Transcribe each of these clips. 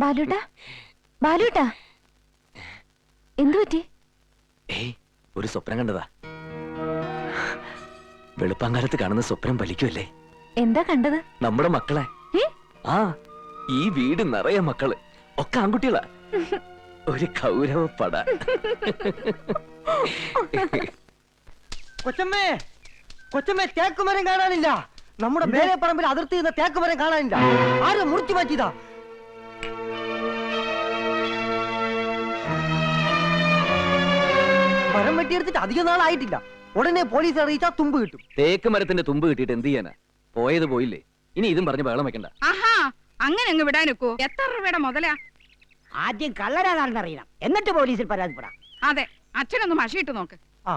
ബാലുട്ടാ, ബാലുട്ടാ, എന്തു പറ്റി? ഏയ്, ഒരു സ്വപ്നം കണ്ടതാ. വെളുപ്പാങ്കാലത്ത് കാണുന്ന സ്വപ്നം വലിക്കുമല്ലേ? എന്താ കണ്ടത്? നമ്മുടെ മക്കളെ. ആ, ഈ വീട് നിറയെ മക്കള്, ഒക്കെ ആൺകുട്ടികളാ. ഒരു കൗരവപ്പട. കൊച്ചമ്മേ, കൊച്ചമ്മേ, തേക്കുമരം കാണാനില്ല. നമ്മുടെ മേലെ പറമ്പിൽ അതിർത്തി ചെയ്യുന്ന തേക്കുമരം കാണാനില്ല. ആരും മുറിച്ചു മാറ്റിയതാ. മരം വെട്ടിയെടുത്തിട്ട് അധികം നാളായിട്ടില്ല. ഉടനെ പോലീസ് അറിയിച്ചാൽ തുമ്പ് കിട്ടും. തേക്ക് മരത്തിന്റെ തുമ്പ് കിട്ടിയിട്ട് എന്ത് ചെയ്യാനാ? പോയത് പോയില്ലേ, ഇനി ഇതും പറഞ്ഞ് ബഹളം വെക്കണ്ട. ആഹാ, അങ്ങനെ അങ്ങ് വിടാനൊക്കോ? എത്ര രൂപയുടെ മുതലാ? ആദ്യം കള്ളരാണെന്ന് അറിയണം, എന്നിട്ട് പോലീസിൽ പരാതിപ്പെടാം. അതെ, അച്ഛനൊന്ന് മഷിയിട്ട് നോക്ക്. ആ,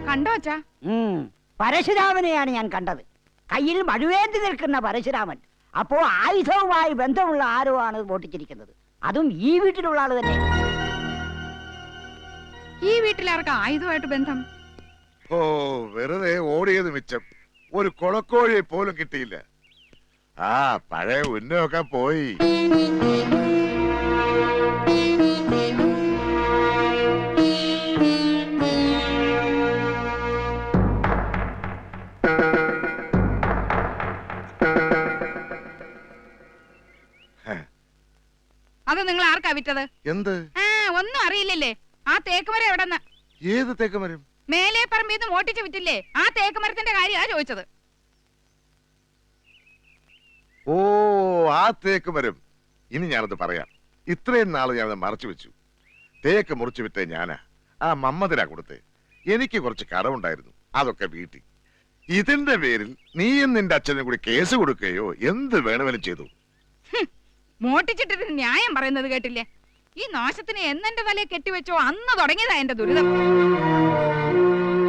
കണ്ടോ അച്ഛാ? പരശുരാമനെയാണ് ഞാൻ കണ്ടത്. കയ്യിൽ മഴുവേന്തി നിൽക്കുന്ന പരശുരാമൻ. അപ്പോ ആയുധവുമായി ബന്ധമുള്ള ആരോ ആണ് വോട്ടിച്ചിരിക്കുന്നത്. അതും ഈ വീട്ടിലുള്ള ആള് തന്നെ. ഈ വീട്ടിലാർക്കാ ആയുധമായിട്ട് ബന്ധം? ഓ, വെറുതെ ഓടിയത് മിച്ചം. ഒരു കൊളക്കോഴിയെ പോലും കിട്ടിയില്ല. ആ, പഴയ ഉന്നമൊക്കെ പോയി. അത് നിങ്ങൾ ആർക്കാ വിറ്റത്? എന്ത്? ഒന്നും അറിയില്ലല്ലേ? ആ തേക്കുമരം എവിടെന്ന്? ഏത് തേക്കുമരം? മേലെ പറമ്പിന്ന് ഓട്ടിച്ച് വിറ്റില്ലേ? ആ തേക്കുമരത്തിന്റെ കാര്യമാ ചോദിച്ചത്. ഓ, ആ തേക്കുമരം. ഇനി ഞാനത് പറയാം. ഇത്രയും നാള് ഞാനത് മറച്ചു വെച്ചു. തേക്ക് മുറിച്ചു വിറ്റേ ഞാനാ. ആ മമ്മദിനാ കൊടുത്തേ. എനിക്ക് കുറച്ച് കടമുണ്ടായിരുന്നു, അതൊക്കെ വീട്ടി. ഇതിന്റെ പേരിൽ നീയും നിന്റെ അച്ഛനും കൂടി കേസ് കൊടുക്കുകയോ എന്ത് വേണമെങ്കിലും ചെയ്തു. മോട്ടിച്ചിട്ടിട്ട് ന്യായം പറയുന്നത് കേട്ടില്ലേ? ഈ നാശത്തിന് എന്നെന്റെ തലയെ കെട്ടിവെച്ചോ അന്ന് തുടങ്ങിയതാ എന്റെ ദുരിതം.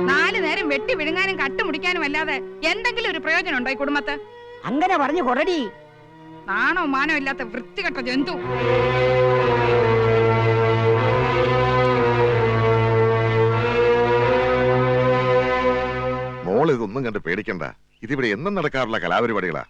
4 നേരം വെട്ടി വിഴുങ്ങാനും കട്ടുമുടിക്കാനും അല്ലാതെ എന്തെങ്കിലും ഒരു പ്രയോജനം ഉണ്ടോ ഈ കുടുംബത്ത്? അങ്ങനെ പറഞ്ഞു കൊറടി. നാണോ മാനോ ഇല്ലാത്ത വൃത്തികെട്ട ജന്തു. മോൾ ഇതൊന്നും കണ്ട് പേടിക്കണ്ട. ഇതിവിടെ എന്നും നടക്കാറുള്ള കലാപരിപാടികളാ.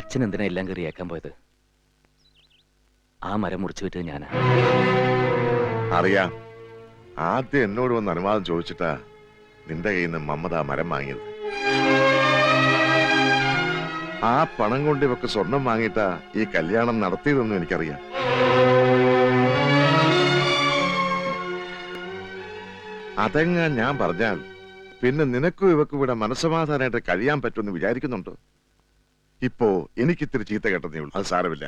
അച്ഛൻ എന്തിനാ എല്ലാം കയറിയേക്കാൻ പോയത്? ആ മരം മുറിച്ചു വിറ്റത് ഞാനാ. അറിയാം. ആദ്യം എന്നോട് വന്ന് അനുവാദം ചോദിച്ചിട്ടാ നിന്റെ കയ്യിൽ നിന്ന് മമ്മദ മരം വാങ്ങിയത്. ആ പണം കൊണ്ട് ഇവക്ക് സ്വർണം വാങ്ങിയിട്ടാ ഈ കല്യാണം നടത്തിയതെന്നും എനിക്കറിയാം. അതെങ്ങാ ഞാൻ പറഞ്ഞാൽ പിന്നെ നിനക്കും ഇവക്കും ഇവിടെ മനസ്സമാധാനമായിട്ട് കഴിയാൻ പറ്റുമെന്ന് വിചാരിക്കുന്നുണ്ടോ? ഇപ്പോ എനിക്കിത്തിരി ചീത്ത കേട്ടതേ ഉള്ളൂ. അത് സാരമില്ല.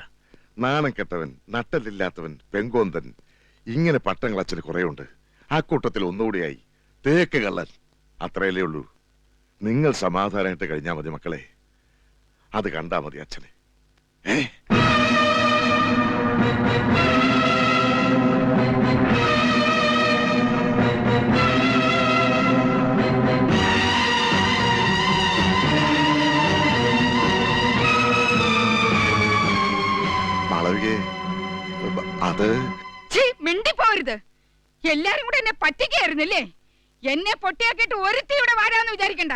നാണം കെട്ടവൻ, നട്ടലില്ലാത്തവൻ, പെങ്കോന്തൻ, ഇങ്ങനെ പട്ടങ്ങൾ അച്ഛന് കുറെ ഉണ്ട്. ആ കൂട്ടത്തിൽ ഒന്നുകൂടിയായി തേക്ക് കള്ളൻ. അത്രയല്ലേ ഉള്ളൂ. നിങ്ങൾ സമാധാനമായിട്ട് കഴിഞ്ഞാൽ മതി മക്കളെ. അത് കണ്ടാ മതി അച്ഛനെ. അത് മിണ്ടിപ്പോരുത്. എല്ലാരും കൂടെ എന്നെ പറ്റിക്കായിരുന്നില്ലേ? എന്നെ പൊട്ടിയാക്കിയിട്ട് ഒരുത്തി ഇവിടെ വാരാന്ന് വിചാരിക്കണ്ട.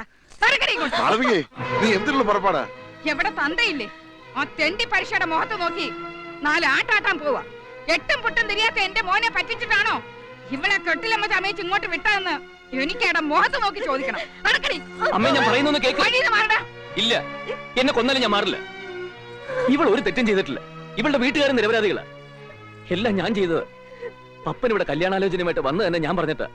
നീ എന്തിനുള്ള പുറപ്പാടാ? എവിടെ തന്തയില്ലേ? ആ തെണ്ടി പരീക്ഷയുടെ മുഖത്ത് നോക്കി 4 ആട്ടാട്ടാൻ പോവാ. 8ഉം പൊട്ടും തിരിയാത്ത എന്റെ മോനെ പറ്റിച്ചിട്ടാണോ ഇവളെ കെട്ടിലമ്മ ചമയിച്ച് ഇങ്ങോട്ട് വിട്ടതെന്ന് എനിക്കവിടെ മുഖത്ത് നോക്കി ചോദിക്കണം. ഇല്ല, എന്നെ കൊന്നാലും ഞാൻ മാറില്ല. ഇവൾ ഒരു തെറ്റും ചെയ്തിട്ടില്ല. ഇവളുടെ വീട്ടുകാരൻ നിരപരാധികളാ. എല്ലാം ഞാൻ ചെയ്തത്. പപ്പൻ ഇവിടെ കല്യാണാലോചനയുമായിട്ട് വന്നു തന്നെ ഞാൻ പറഞ്ഞിട്ടാ.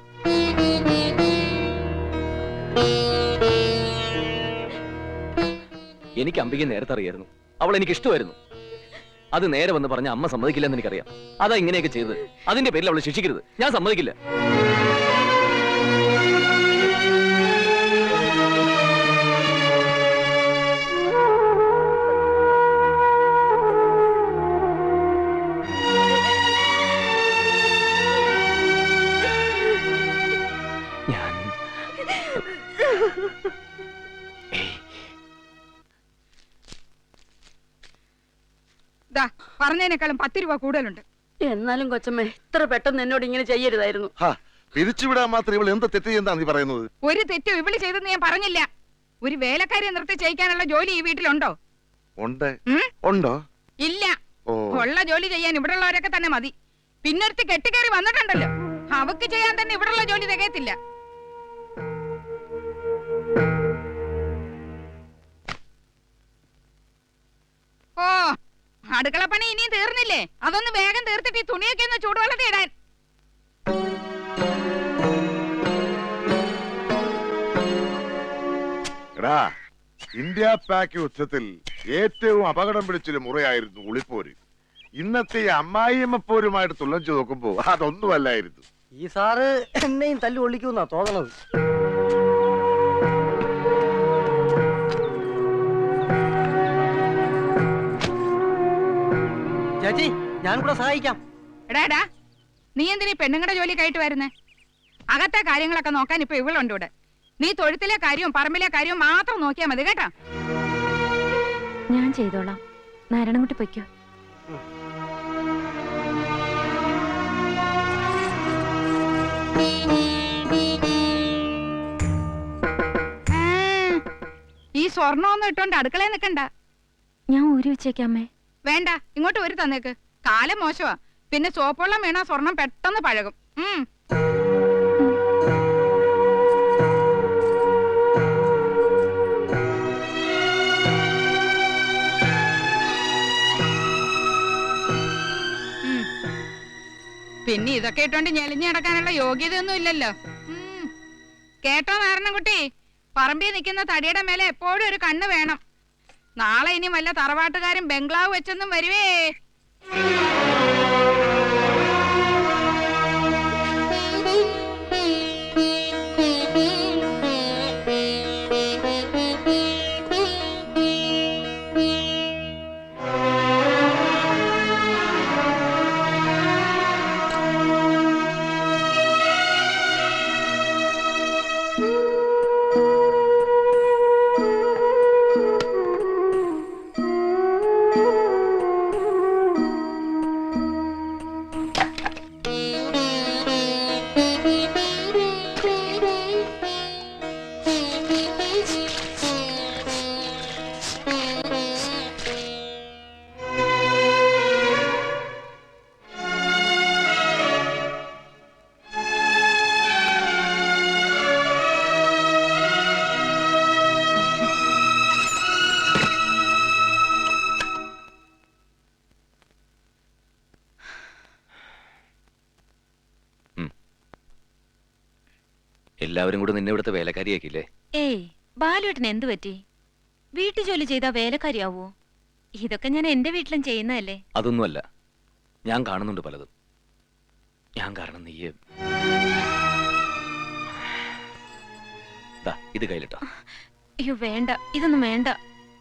എനിക്ക് അംബിക നേരത്തെ അറിയായിരുന്നു. അവൾ എനിക്ക് ഇഷ്ടമായിരുന്നു. അത് നേരെ വന്ന് പറഞ്ഞ അമ്മ സമ്മതിക്കില്ലെന്ന് എനിക്കറിയാം. അതാ ഇങ്ങനെയൊക്കെ ചെയ്തത്. അതിന്റെ പേരിൽ അവളെ ശിക്ഷിക്കരുത്. ഞാൻ സമ്മതിക്കില്ല. ഞാൻ ദാ പറഞ്ഞതിനേക്കാളും 10 രൂപ കൂടുതലുണ്ട്. എന്നാലും കൊച്ചമ്മേ ഇത്ര പെട്ടെന്ന് എന്നോട് ഇങ്ങനെ ചെയ്യരുതായിരുന്നു. പിരിച്ചുവിടാൻ മാത്രം ഇവൾ എന്ത് തെറ്റ് ചെയ്യുന്നതാ നീ പറയുന്നത്? ഒരു തെറ്റും ഇവിളി ചെയ്തെന്ന് ഞാൻ പറഞ്ഞില്ല. ഒരു വേലക്കാരിയെ നിർത്തി ചെയ്യിക്കാനുള്ള ജോലി ഈ വീട്ടിലുണ്ടോ? ഉണ്ട്. ഉം? ഉണ്ടോ? ഇല്ല. ഓ, ഉള്ള ജോലി ചെയ്യാൻ ഇവിടെ ഉള്ളവരൊക്കെ തന്നെ മതി. പിന്നൊരുത്തി കെട്ടിക്കേറി വന്നിട്ടുണ്ടല്ലോ, അവക്ക് ചെയ്യാൻ തന്നെ ഇവിടെയുള്ള ജോലി തികയത്തില്ല. ഓ, അടുക്കളപ്പണി ഇനിയും തീർന്നില്ലേ? അതൊന്ന് വേഗം തീർത്തിട്ട് ഈ തുണിയൊക്കെ ഒന്ന് ചൂടുവെള്ളത്തിൽ ഇടാൻ. എടാ, ഇന്ത്യ പാക് യുദ്ധത്തിൽ ഏറ്റവും അപകടം പിടിച്ചൊരു മുറയായിരുന്നു ഉളിപ്പോര്. ഇന്നത്തെ ഈ അമ്മായിയമ്മ പോരുമായിട്ട് തുലച്ചു നോക്കുമ്പോ അതൊന്നുമല്ലായിരുന്നു. ഈ സാറ് എന്നെയും തല്ലു ഒളിക്കുന്നാ തോന്നണത്. ചേച്ചി, ഞാൻ കൂടെ സഹായിക്കാം. എടാ, നീ എന്തിനീ പെണ്ണുങ്ങളുടെ ജോലി കയറ്റി വരുന്നേ? അകത്തെ കാര്യങ്ങളൊക്കെ നോക്കാൻ ഇപ്പൊ ഇവളുണ്ട് ഇവിടെ. നീ തൊഴുത്തിലെ കാര്യവും പറമ്പിലെ കാര്യവും മാത്രം നോക്കിയാൽ മതി കേട്ടാ. ഞാൻ ചെയ്തോളാം. നാരായണൻകുട്ടി പൊയ്ക്കോ. ഈ സ്വർണ്ണമൊന്നും ഇട്ടോണ്ട് അടുക്കളയിൽ നിൽക്കണ്ട. ഞാൻ ഊരി വെച്ചേക്കാമേ. വേണ്ട, ഇങ്ങോട്ട് ഒരു തന്നേക്ക്. കാലം മോശമാ. പിന്നെ സോപ്പുവെള്ളം വീണാ സ്വർണം പെട്ടെന്ന് പഴകും. പിന്നെ ഇതൊക്കെ ഇട്ടോണ്ട് ഞെളിഞ്ഞു നടക്കാനുള്ള യോഗ്യതയൊന്നും ഇല്ലല്ലോ. കേട്ടോ നാരായണൻകുട്ടി, പറമ്പിൽ നിൽക്കുന്ന തടിയുടെ മേലെ എപ്പോഴും ഒരു കണ്ണ് വേണം. നാളെ ഇനി വല്ല തറവാട്ടുകാരും ബംഗ്ലാവ് വെച്ചൊന്നും വരുവേ. എല്ലാവരും കൂടെ നിന്നെ ഇവിടുത്തെ വേലക്കാരിയാക്കില്ലേ? ഏയ്, ബാലുവേട്ടന് എന്തു പറ്റി? വീട്ടു ജോലി ചെയ്താ വേലക്കാരിയാവോ? ഇതൊക്കെ ഞാൻ എന്റെ വീട്ടിലും ചെയ്യുന്നതല്ലേ. അതൊന്നുമല്ല, ഞാൻ കാണുന്നുണ്ട് പലതും. ഞാൻ കാരണം നീയെ ഇത് കയ്യിലിട്ടോ. അയ്യോ വേണ്ട, ഇതൊന്നും വേണ്ട.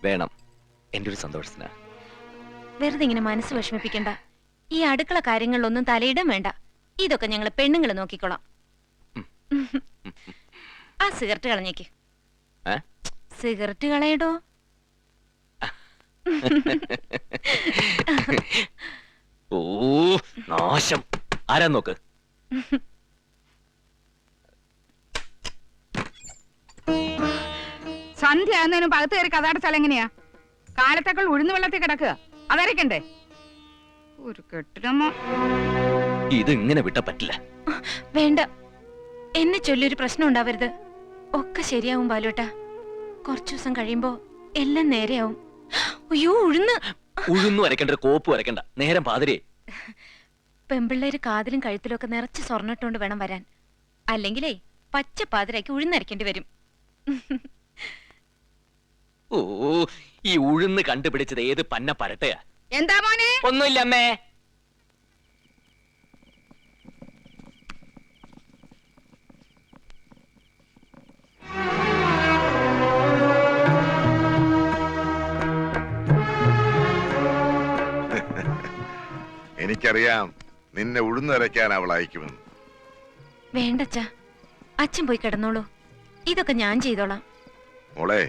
വേണം, എന്റെ ഒരു സന്തോഷത്തിനാ. വെറുതെ ഇങ്ങനെ മനസ്സ് വിഷമിപ്പിക്കണ്ട. ഈ അടുക്കള കാര്യങ്ങളിലൊന്നും തലയിടാൻ വേണ്ട. ഇതൊക്കെ ഞങ്ങൾ പെണ്ണുങ്ങൾ നോക്കിക്കോളാം. ആ സിഗരറ്റ് കളഞ്ഞേക്ക്. സിഗരറ്റ് കളയടോ. ഓ നാശം. ആരാ നോക്ക്. സന്ധ്യ ആകുന്നതിനും പകത്ത് കയറി കഥടച്ചാൽ എങ്ങനെയാ? കാലത്തേക്കൾ ഉഴുന്നു വെള്ളത്തിൽ കിടക്കുക. അതരക്കണ്ടേ? ഒരു കെട്ടിടമോ. ഇത് ഇങ്ങനെ വിട്ട പറ്റില്ല. വേണ്ട, എന്നെ ചൊല്ലിയൊരു പ്രശ്നം ഉണ്ടാവരുത്. ഒക്കെ ശരിയാവും ബാലുവേട്ടാ. കുറച്ചു ദിവസം കഴിയുമ്പോ എല്ലാം നേരെയാവും. അയ്യോ ഉഴുന്നു വരയ്ക്കണ്ട, കോപ്പ് വരയ്ക്കണ്ട. നേരം പാതിരേ. പെമ്പിള്ളേര് കാതിലും കഴുത്തിലും ഒക്കെ നിറച്ച് സ്വർണ്ണിട്ടോണ്ട് വേണം വരാൻ. അല്ലെങ്കിലേ പച്ച പാതിരയ്ക്ക് ഉഴുന്നരക്കേണ്ടി വരും. ഓ ഈ ഉഴുന്ന് കണ്ടുപിടിച്ചത് ഏത് പന്ന പരട്ടയാ? എന്താ മോനെ? ഒന്നുമില്ല അമ്മേ. എനിക്കറിയാം നിന്നെ ഉഴുന്നരയ്ക്കാൻ അവൾ അയക്കുമെന്ന്. വേണ്ടച്ച, അച്ഛൻ പോയി കിടന്നോളൂ. ഇതൊക്കെ ഞാൻ ചെയ്തോളാം. മോളെ,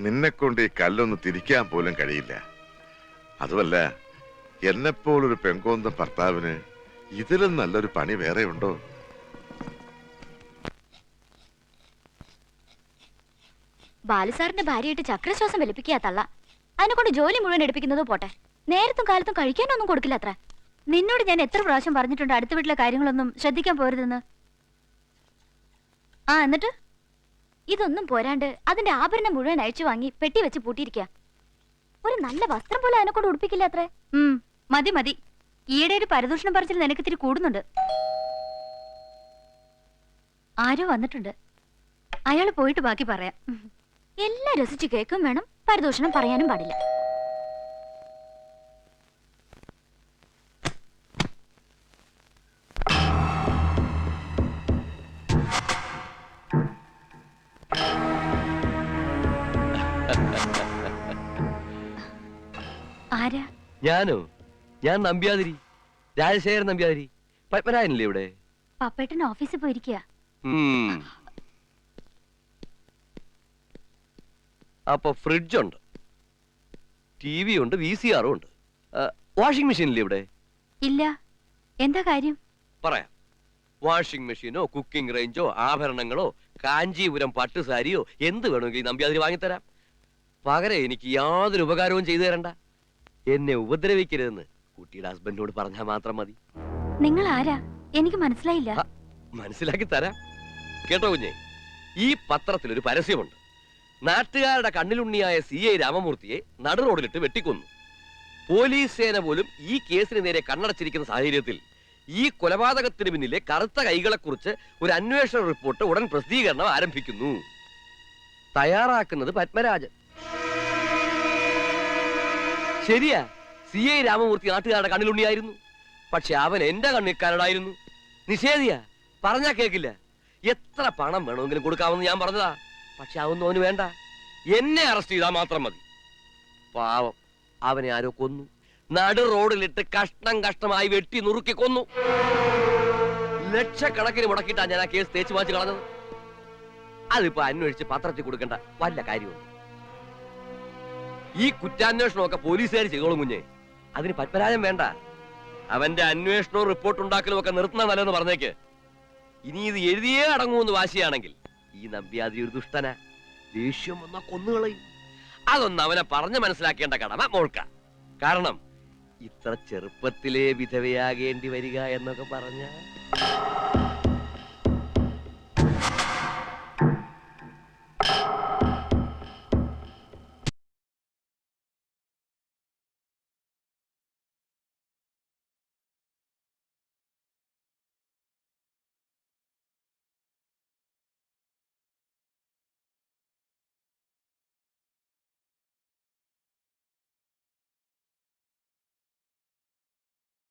നിന്നെ കൊണ്ട് ഈ കല്ലൊന്ന് തിരിക്കാൻ പോലും കഴിയില്ല. അതുമല്ല, എന്നെപ്പോലൊരു പെങ്കോന്ത ഭർത്താവിന് ഇതിലും നല്ലൊരു പണി വേറെ ഉണ്ടോ? ബാലുസാറിന്റെ ഭാര്യയായിട്ട് ചക്രശ്വാസം വലിപ്പിക്കുക തള്ള. അതിനെ കൊണ്ട് ജോലി മുഴുവൻ എടുപ്പിക്കുന്നത് പോട്ടെ, നേരത്തും കാലത്തും കഴിക്കാനൊന്നും കൊടുക്കില്ല അത്ര. നിന്നോട് ഞാൻ എത്ര പ്രാവശ്യം പറഞ്ഞിട്ടുണ്ട് അടുത്ത വീട്ടിലെ കാര്യങ്ങളൊന്നും ശ്രദ്ധിക്കാൻ പോരുതെന്ന്. ആ എന്നിട്ട് ഇതൊന്നും പോരാണ്ട് അതിന്റെ ആഭരണം മുഴുവൻ അയച്ചു വാങ്ങി പെട്ടി വെച്ച് പൂട്ടിയിരിക്കുക. ഒരു നല്ല വസ്ത്രം പോലും അതിനെ കൊണ്ട് ഉടുപ്പിക്കില്ല അത്രേ. മതി മതി, ഈയിടെ ഒരു പരദൂഷണം പറച്ചിൽ നിനക്ക് ഇത്തിരി കൂടുന്നുണ്ട്. ആരോ വന്നിട്ടുണ്ട്. അയാൾ പോയിട്ട് ബാക്കി പറയാം. എല്ലാം രസിച്ച് കേൾക്കും വേണം, പരദൂഷണം പറയാനും പാടില്ല. ആരാ? ഞാനോ? ഞാൻ നമ്പ്യാതിരി, രാജശേഖരൻ നമ്പ്യാതിരി. പത്മരാജനല്ലേ ഇവിടെ? പപ്പേട്ടൻ ഓഫീസിൽ പോയിരിക്കുക. അപ്പൊ ഫ്രിഡ്ജ് ഉണ്ട്, TV ഉണ്ട്, VCR ഉണ്ട്. വാഷിംഗ് മെഷീൻ ഇല്ലേ ഇവിടെ? ഇല്ല. എന്താ കാര്യം? പറയാം. വാഷിംഗ് മെഷീനോ കുക്കിംഗ് റേഞ്ചോ ആഭരണങ്ങളോ കാഞ്ചീപുരം പട്ടുസാരിയോ എന്ത് വേണമെങ്കിൽ നമ്പ്യാതിരി വാങ്ങിത്തരാം. പകരം എനിക്ക് യാതൊരു ഉപകാരവും ചെയ്തു തരണ്ട. എന്നെ ഉപദ്രവിക്കരുതെന്ന് കുട്ടിയുടെ ഹസ്ബൻഡിനോട് പറഞ്ഞാൽ മാത്രം മതി. നിങ്ങൾ ആരാ? എനിക്ക് മനസ്സിലായില്ല. മനസ്സിലാക്കി തരാം. കേട്ടോ കുഞ്ഞെ, ഈ പത്രത്തിൽ ഒരു പരസ്യമുണ്ട്. നാട്ടുകാരുടെ കണ്ണിലുണ്ണിയായ CI രാമമൂർത്തിയെ നടു റോഡിലിട്ട് വെട്ടിക്കൊന്നു. പോലീസ് സേന പോലും ഈ കേസിന് നേരെ കണ്ണടച്ചിരിക്കുന്ന സാഹചര്യത്തിൽ ഈ കൊലപാതകത്തിന് പിന്നിലെ കറുത്ത കൈകളെക്കുറിച്ച് ഒരു അന്വേഷണ റിപ്പോർട്ട് ഉടൻ പ്രസിദ്ധീകരണം ആരംഭിക്കുന്നു. തയ്യാറാക്കുന്നത് പത്മരാജൻ. ശരിയാ, CI രാമമൂർത്തി നാട്ടുകാരുടെ കണ്ണിലുണ്ണിയായിരുന്നു. പക്ഷെ അവൻ എന്റെ കണ്ണിക്കാരനായിരുന്നു. നിഷേധിയാ, പറഞ്ഞാ കേക്കില്ല. എത്ര പണം വേണമെങ്കിലും കൊടുക്കാമെന്ന് ഞാൻ പറഞ്ഞതാ. പക്ഷെ അതൊന്നും അവന് വേണ്ട. എന്നെ അറസ്റ്റ് ചെയ്താൽ മാത്രം മതി. പാവം, അവനെ ആരോ കൊന്നു. നടു റോഡിലിട്ട് കഷ്ണം കഷ്ണമായി വെട്ടി നുറുക്കി കൊന്നു. ലക്ഷക്കണക്കിന് മുടക്കിയിട്ടാ ഞാൻ ആ കേസ് തേച്ചു മാച്ച് കളഞ്ഞത്. അതിപ്പോ അന്വേഷിച്ച് പത്രത്തിൽ കൊടുക്കേണ്ട വല്ല കാര്യമുണ്ട്? ഈ കുറ്റാന്വേഷണമൊക്കെ പോലീസുകാർ ചെയ്തോളും കുഞ്ഞെ. അതിന് പത്മരാജൻ വേണ്ട. അവന്റെ അന്വേഷണവും റിപ്പോർട്ട് ഉണ്ടാക്കലും ഒക്കെ നിർത്തുന്ന നല്ലതെന്ന് പറഞ്ഞേക്ക്. ഇനി ഇത് എഴുതിയേ അടങ്ങുമെന്ന് വാശിയാണെങ്കിൽ ഈ നമ്പ്യാതിരി ഒരു ദുഷ്ടന. ദേഷ്യം വന്നാ കൊന്നുകളയും. അതൊന്ന് അവനെ പറഞ്ഞ് മനസ്സിലാക്കേണ്ട കടമ മോൾക്ക. കാരണം ഇത്ര ചെറുപ്പത്തിലേ വിധവയാകേണ്ടി വരിക എന്നൊക്കെ പറഞ്ഞ